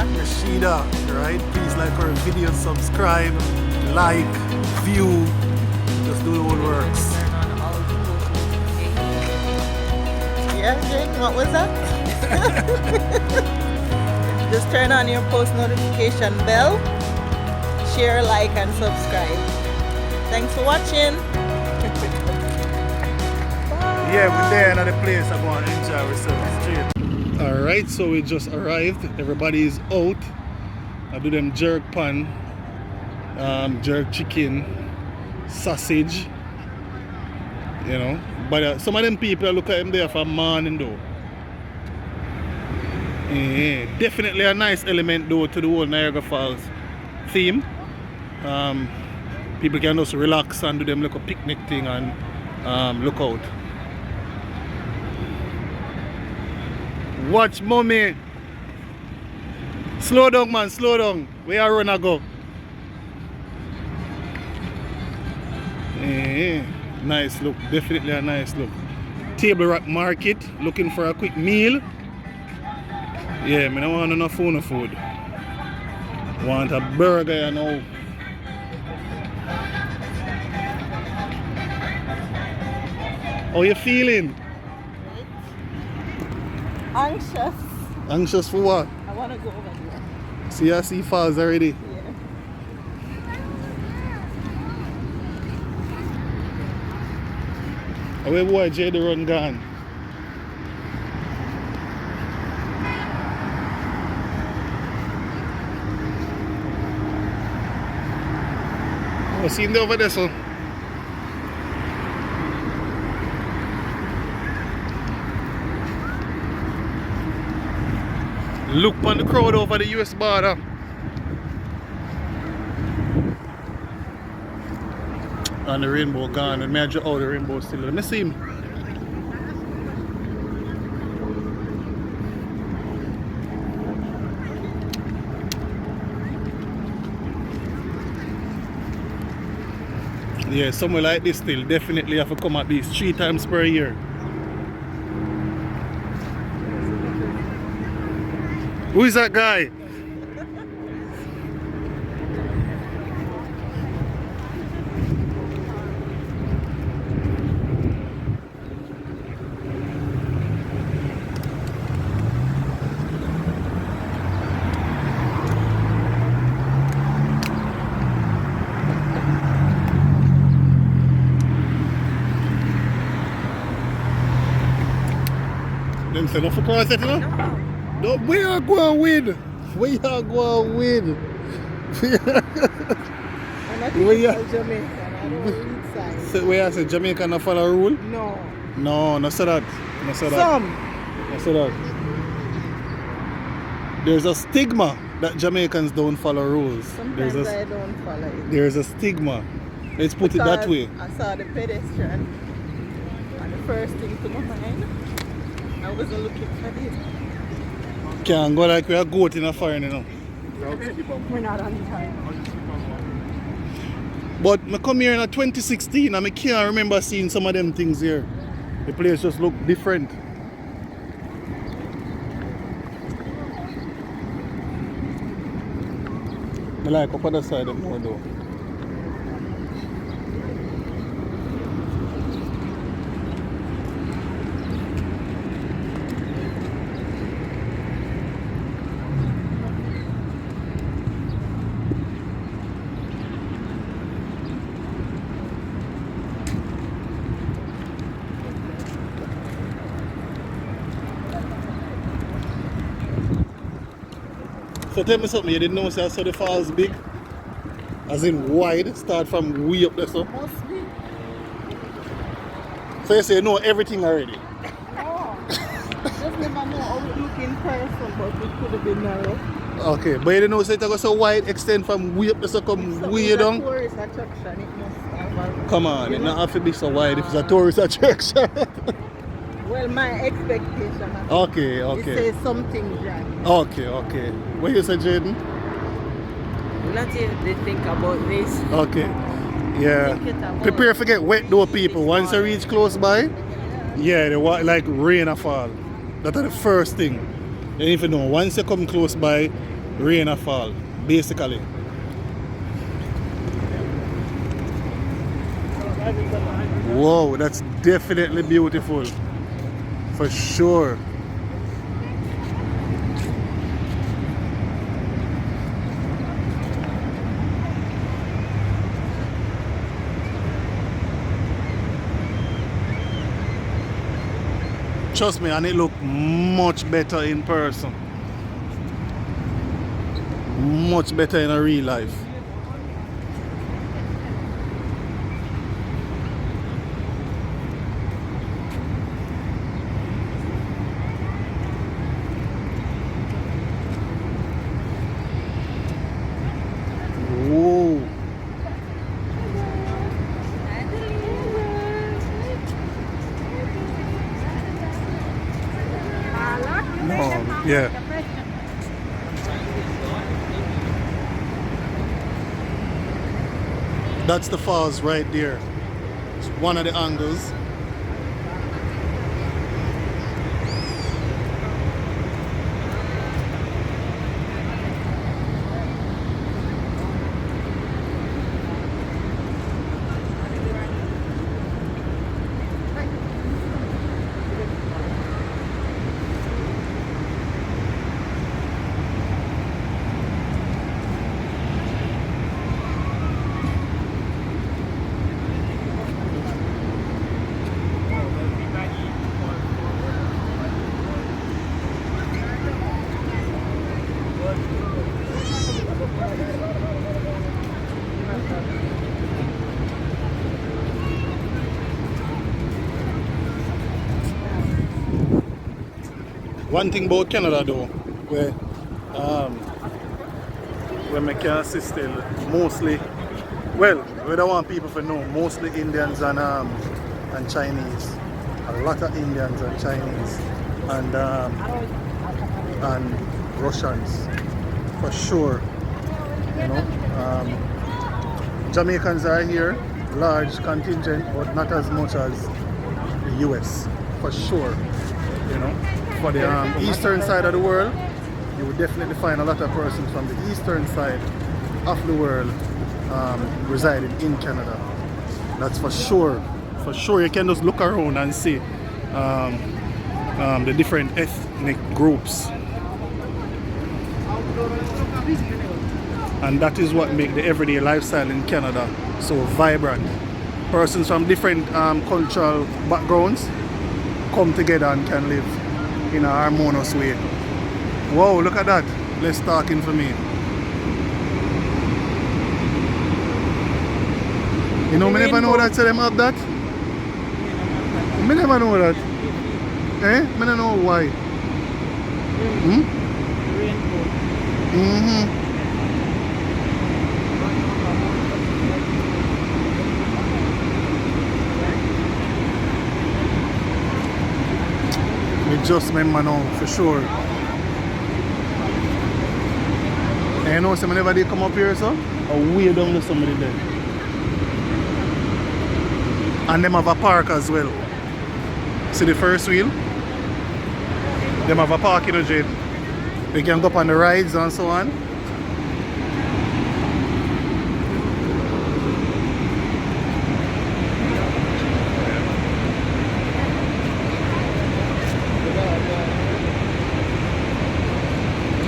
Rashida, right? Please like our video, subscribe, like, view, just do the whole works. Yeah, Jane, what was that? Just turn on your post notification bell, share, like, and subscribe. Thanks for watching. Yeah, we're there another place. I'm going to enjoy ourselves straight. Alright, so we just arrived. Everybody is out. I do them jerk pan, jerk chicken, sausage, you know. But some of them people look at them there for morning though. Yeah, definitely a nice element though to the whole Niagara Falls theme. People can just relax and do them like a picnic thing and look out. Watch mommy. Slow down man, slow down. Where are run go? Yeah, nice look, definitely a nice look. Table Rock Market, looking for a quick meal. Yeah, I don't want enough food. Want a burger, you know. How you feeling? Anxious. Anxious for what? I want to go over there. See, I see falls already. Yeah. Away boy, Jay the run gone. Oh, see him over there, so. Look on the crowd over the US border. And the rainbow gone, and major the rainbow still. Let me see him. Yeah, somewhere like this still definitely have to come at least 3 times per year. Who is that guy? Them say nothing cross it, you know? No, where you going with? Where you going with? I'm not Where you? Jamaican. I don't read signs. So where I say Jamaican not follow rule? No. No, no say that. No say that. Some. No say that. There's a stigma that Jamaicans don't follow rules. Sometimes I don't follow it. There's a stigma. Let's put it that way. I saw the pedestrian. And the first thing to my mind, I wasn't looking for this. Can't go like we are goat in a fire, you know. We're not on time. But I come here in 2016 and I can't remember seeing some of them things here. The place just look different. I like up on the side more though. So tell me something, you didn't know so I saw the falls big? As in wide, start from way up there so? Must be. So you say you know everything already? Oh. Just never know how it look in person, but it could have been narrow. Okay, but you didn't know so it go so wide, extend from way up there so come So way it's a down? tourist attraction, it must have a... Come on, it not have to be so wide if it's a tourist attraction. Well, my expectation of Okay, it okay. says something grand. Okay, okay. What you say, Jaden? Not if they think about this. Okay. Yeah. Prepare to get wet though, people. Once you reach close by, yeah, they want like rain or fall. That's the first thing. And if you know, once you come close by, rain a fall, basically. Whoa, that's definitely beautiful. For sure. Trust me, and it look much better in person. Much better in a real life. Whoa. No, yeah. That's the falls right there. It's one of the angles. One thing about Canada though, where we can assist still mostly, well, we don't want people to know, mostly Indians and Chinese. A lot of Indians and Chinese and Russians for sure. You know, Jamaicans are here, large contingent, but not as much as the US for sure. You know, for the eastern side of the world, you would definitely find a lot of persons from the eastern side of the world residing in Canada. That's for sure. For sure, you can just look around and see the different ethnic groups. And that is what makes the everyday lifestyle in Canada so vibrant. Persons from different cultural backgrounds come together and can live in a harmonious way. Whoa, look at that. Less talking for me. You know, me never know that, so them have that. Me never know that. Eh? Me don't know why. Just remember now for sure. And you know, so whenever they come up here, so I way down to somebody there. And them have a park as well. See the first wheel? Them have a parking agent. They can go up on the rides and so on.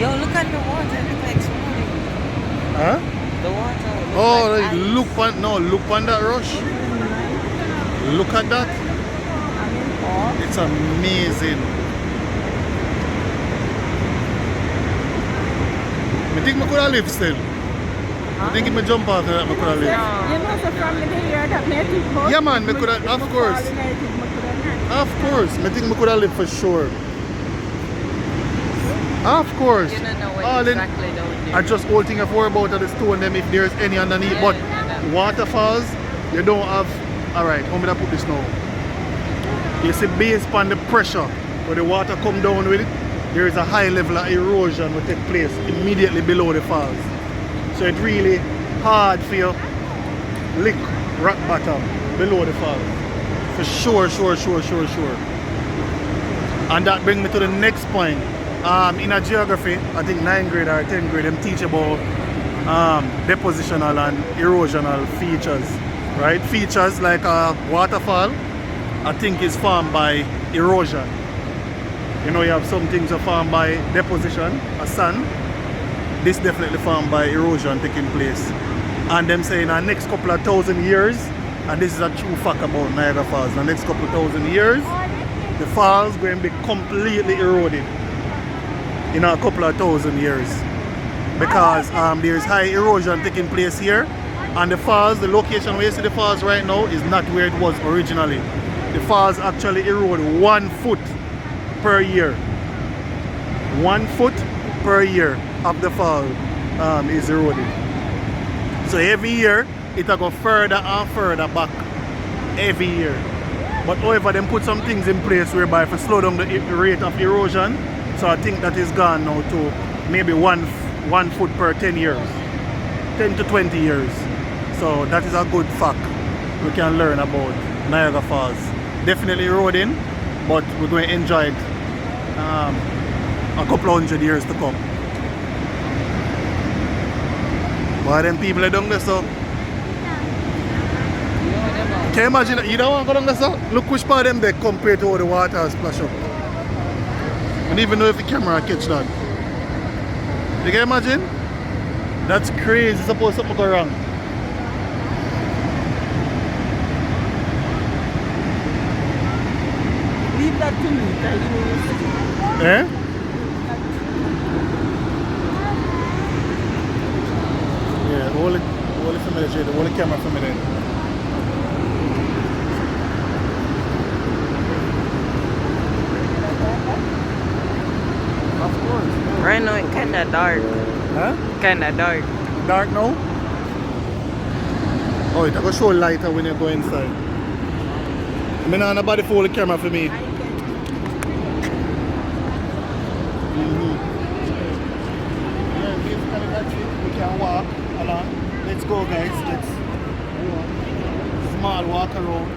Yo, look at the water, it looks like swimming. Huh? The water. Oh, Like ice. look on that rush. Look at that. It's amazing. I think I could have lived still. I think if I jump out there, I could have lived. You know, so from the here that native boat. Yeah, man, I could have, of course. Of course, I think I could have lived for sure. Of course. You don't know what All exactly down there. I just all thing I've worried about are the stone them if there's any underneath. Yeah, But yeah. waterfalls, you don't have. Alright, how am I put this now? You see, based upon the pressure where the water come down with it, there is a high level of erosion will take place immediately below the falls. So it's really hard for you lick rock bottom below the falls. For sure. And that brings me to the next point. In a geography, I think 9th grade or 10th grade, them teach about depositional and erosional features, right? Features like a waterfall, I think is formed by erosion. You know, you have some things are formed by deposition, a sand. This definitely formed by erosion taking place. And them say in the next couple of thousand years, and this is a true fact about Niagara Falls, in the next couple of thousand years, the falls going to be completely eroded in a couple of thousand years. Because there's high erosion taking place here, and the falls, the location where you see the falls right now is not where it was originally. The falls actually erode 1 foot per year. 1 foot per year of the fall is eroded. So every year it will go further and further back every year. But however, them put some things in place whereby if you slow down the rate of erosion, so I think that is gone now to maybe one foot per 10 years, 10 to 20 years. So that is a good fact we can learn about Niagara Falls. Definitely eroding, but we're going to enjoy it a couple of hundred years to come. But them people are down there, so can you imagine, you don't want to go down there, so look which part of them they compared to how the water splash up. I don't even know if the camera catch that. You can imagine? That's crazy. Suppose something go wrong. Leave that to me. Eh? Yeah, hold it from the shade, hold the camera from there. Of course. Right now it's kinda dark. Huh? Kinda dark. Dark now? Oh, it's going to show lighter when you go inside. I mean, nobody hold the camera for me. Yeah, basically that's it. We can walk along. Let's go, guys. Let's small walk around.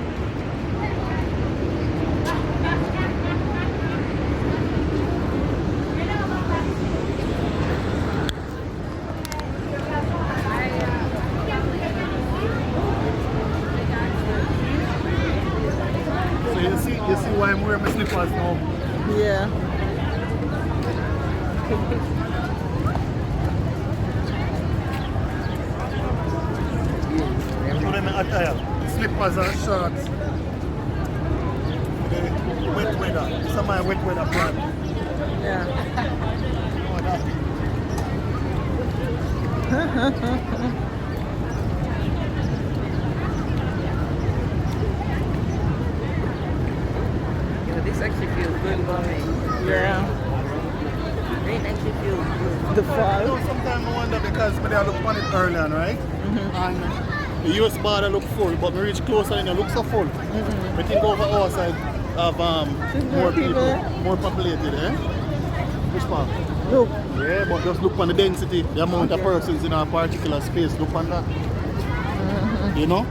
You see why I'm wearing my slippers now? Yeah. So them attire, slippers and shorts. The wet weather. This is my wet weather brand. Yeah. Oh, that. This actually feels good going. Yeah. Rain actually feels good. The You know, fall. sometimes I wonder because I look on it early on, right? And the US border look full, but when I reach closer and it looks so full. I think over our side have more people, more populated, eh? Which part? Look. Yeah, but just look on the density, the amount of persons in a particular space. Look on that. You know?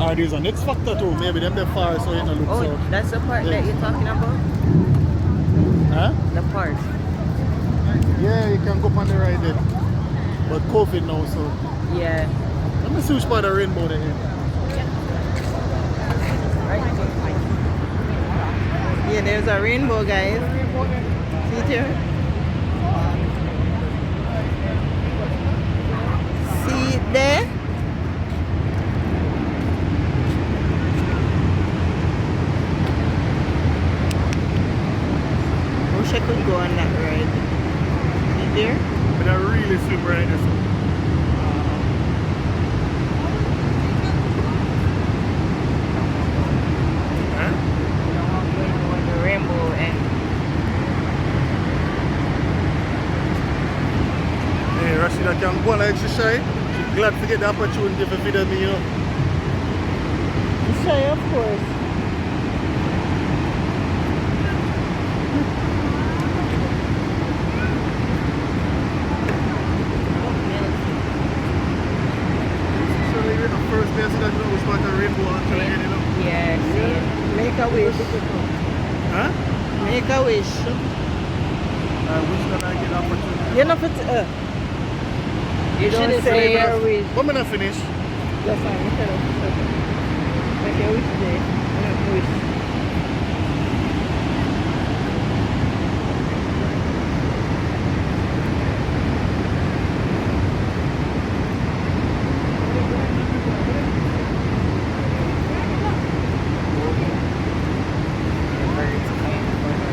Or there's an X factor too. Maybe them far so it don't look Oh, so. that's the part that you're talking about? Huh? The part. Yeah, you can go up on the right there. But COVID now, so. Yeah. Let me see which part of the rainbow there is. Yeah, there's a rainbow, guys. See it here? See it there? Wish I could go on that ride. See it there? But I really super right there. Huh? The rainbow and Hey, Rashida can go on exercise. She's glad to get the opportunity to video me, you know. Shy, of course. Surely you're the first person that knows which part of the rainbow actually is, you know. yeah, see it. Make a wish. Huh? Make a wish. I wish that I get opportunity. You know if it's You don't should say say your your wish. But I'm not finish. That's fine. You tell us. Make a wish day. Make a wish.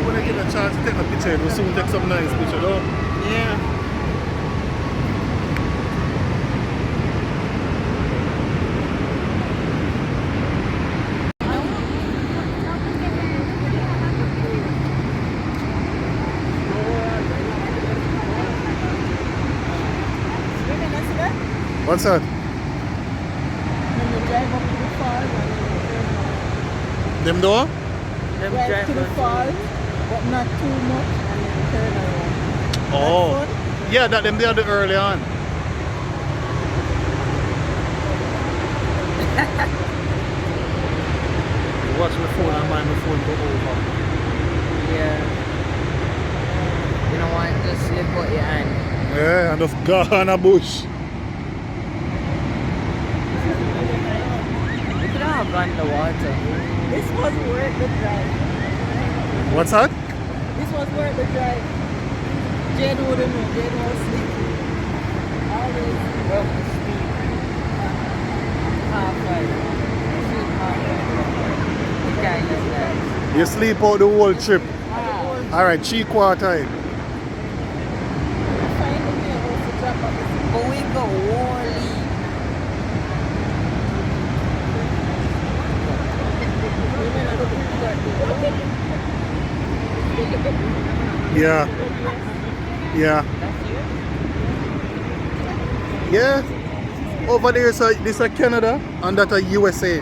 When I get a chance to take a picture, we'll soon take some nice picture, though. Yeah. What's that? When you drive up to the falls Them door? Them drive to the drivers. falls, but not too much, and then turn around. Oh. That's fun. Yeah, that them they are the early on. Watch my phone and mind my phone go over. Yeah. You don't want to slip out your hand. Yeah, and of gone a bush. You could have gone in the water. This was worth the drive. What's that? This was worth the drive. Jane wouldn't know. Jane was sleeping. Always. Well, we sleep halfway. Sleep halfway. You can't use that. You sleep out the whole trip. Ah. Alright, 3/4. But we go Wally. Yeah. Yeah. Yeah. Over there is this is Canada and that a USA.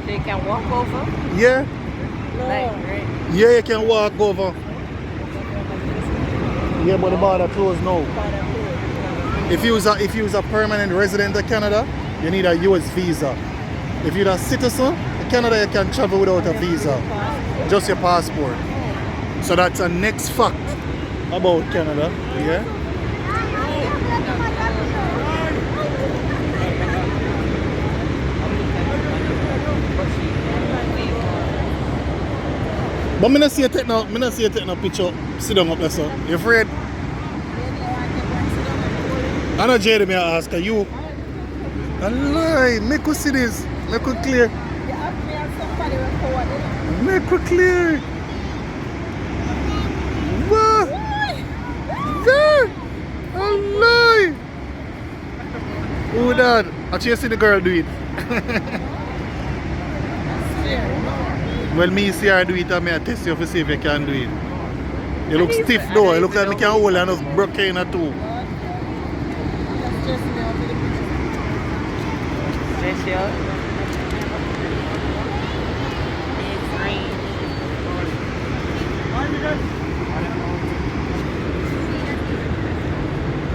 They can walk over. Yeah. Like, right? Yeah, you can walk over. Yeah, but the border closed now. If you was a permanent resident of Canada, you need a US visa. If you're a citizen of Canada, you can travel without a visa. Just your passport. So that's a next fact about Canada. Yeah. But me not see you take no picture. Sit down up there, so. You afraid? I know Jade me ask her, you. And lie, make us see this. Make us clear. Make us clear. What? Yeah. And lie. Oh, Dad. Actually, I see the girl do it. Well, me see her do it and me I test you to see if you can do it. You look stiff though. You look like me can hold and just broke in a two. Stretch you out. It's rain.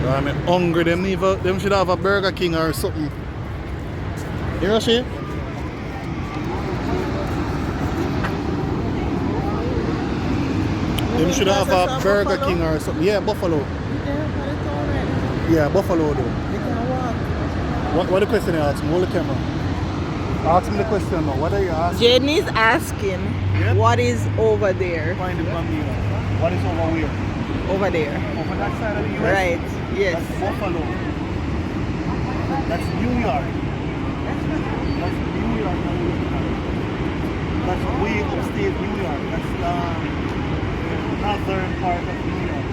I'm hungry. Them should have a Burger King or something. You know she? Them should have a Burger King or something. Yeah, Buffalo. Yeah, Buffalo though. You can walk. What the question you ask me? Hold the camera. Ask me the question now. What are you asking? Jane is asking, what is over there? Find it from here. What is over where? Over there. Over that side of the US? Right. Yes. That's Buffalo. That's New York. That's New York. That's way upstate New York. That's the northern part of New York.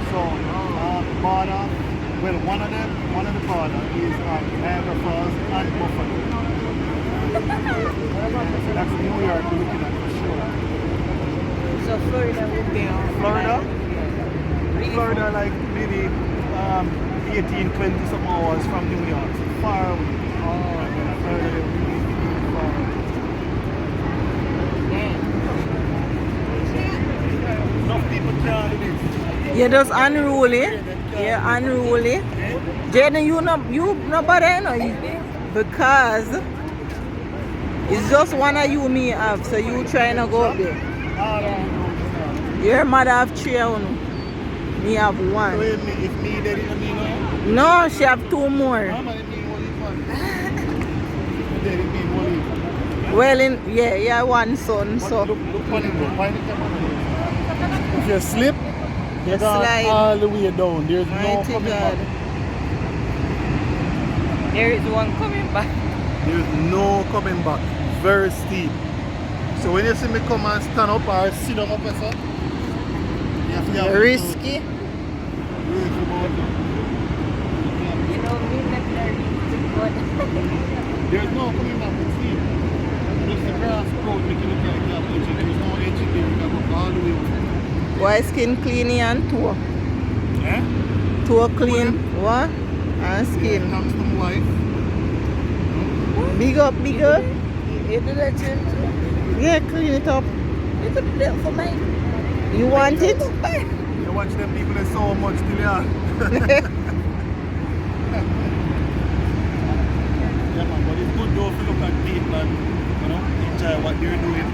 So, border, well, one of the border is Niagara Falls and Buffalo. That's New York we're looking at for sure. So Florida would be on. Florida? Really Florida, like maybe 18, 20 some hours from New York. So far away. Florida, really far away. Enough people can't do this. You're just unruly. You're unruly. Jaden, you nobody know you, because it's just one of you me have, so you trying to go up there. All the way down to south. Your mother have 3 of you. Me have So 1. if me dead, you mean No, she have 2 more. how many mean one each one? Dead, it mean one each. Well, yeah, 1 son, But so. look funny bro. Why the camera? If you slip, you You go slide. all the way down. There's no Mighty coming God. back. There is one coming back. There's no coming back. Very steep. So when you see me come and stand up or sit down up, so, you have to have Risky. You know me, let her read. There's no coming back. It's steep. Just the grass road making it like that. There's no edge there. You can go all the way over. Why skin clean and toe? Eh? Toe clean. What? And Yeah, skin. thanks to my wife. Big up, big up. You do that too? Yeah, clean it up. You could do that for me. You want it? You watch them people that so much till they are. Yeah man, but it's good though if you look at people and enjoy what they're doing.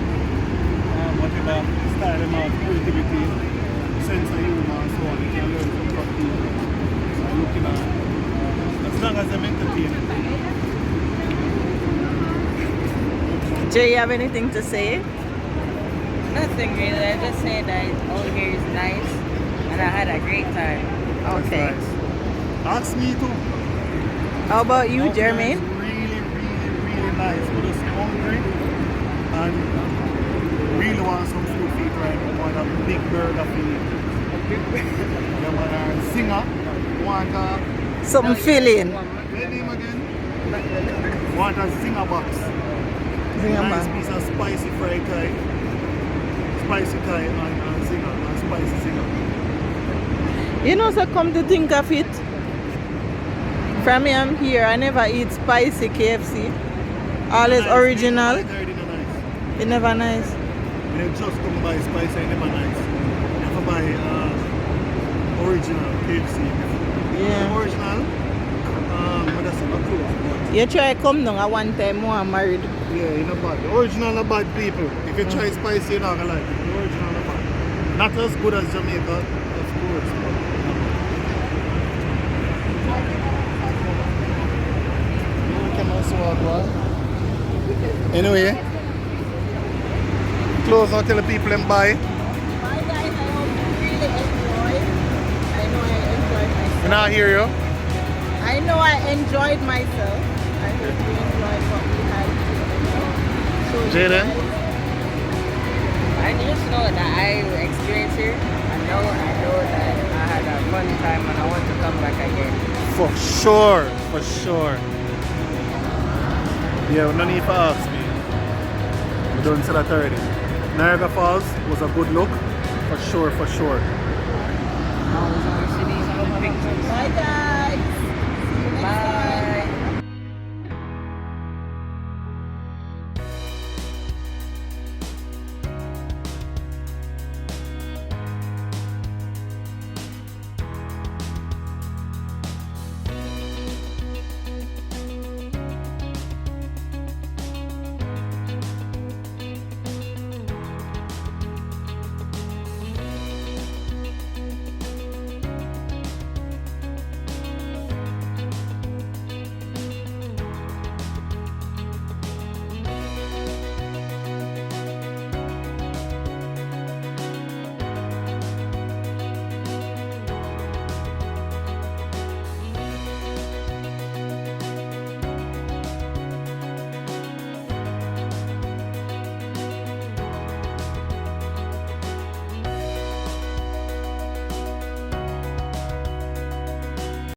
Whatever style them have, creativity, sense of humor and so on, you can learn from people. So looking at as long as they're entertaining. Jay, you have anything to say? Nothing really. I just say that all here is nice and I had a great time. Okay. That's nice. Ask me too. How about you, Out there Jermaine? is really nice. We're just hungry and really want some food feet right now. Want a big burger for you. You want a singer. Want a Something filling. what's your name again? Want a zinger box. Zinger Nice box. piece of spicy fried Thai. Spicy Thai and zinger and spicy zinger. You know, so come to think of it, from me I'm here, I never eat spicy KFC. Always Nice, original. it's nice. It never nice. They just come buy spicy and never nice. Never buy original KFC. Yeah. Original, but that's not close. But You try come down at one time when I'm married. yeah, you're not bad. The original are bad people. If you try spicy, you're not gonna like it. The original are bad. Not as good as Jamaica, of course. Anyway, close now, tell the people and buy. Bye guys, I hope you really enjoyed. I know I enjoyed myself. And I hear you. I know I enjoyed myself. I hope you enjoyed what we had. So Jaden? I just know that I experienced here. I know that I had a fun time and I want to come back again. For sure, for sure. Yeah, no need to ask me. We don't say that already. Niagara Falls was a good look, for sure, for sure.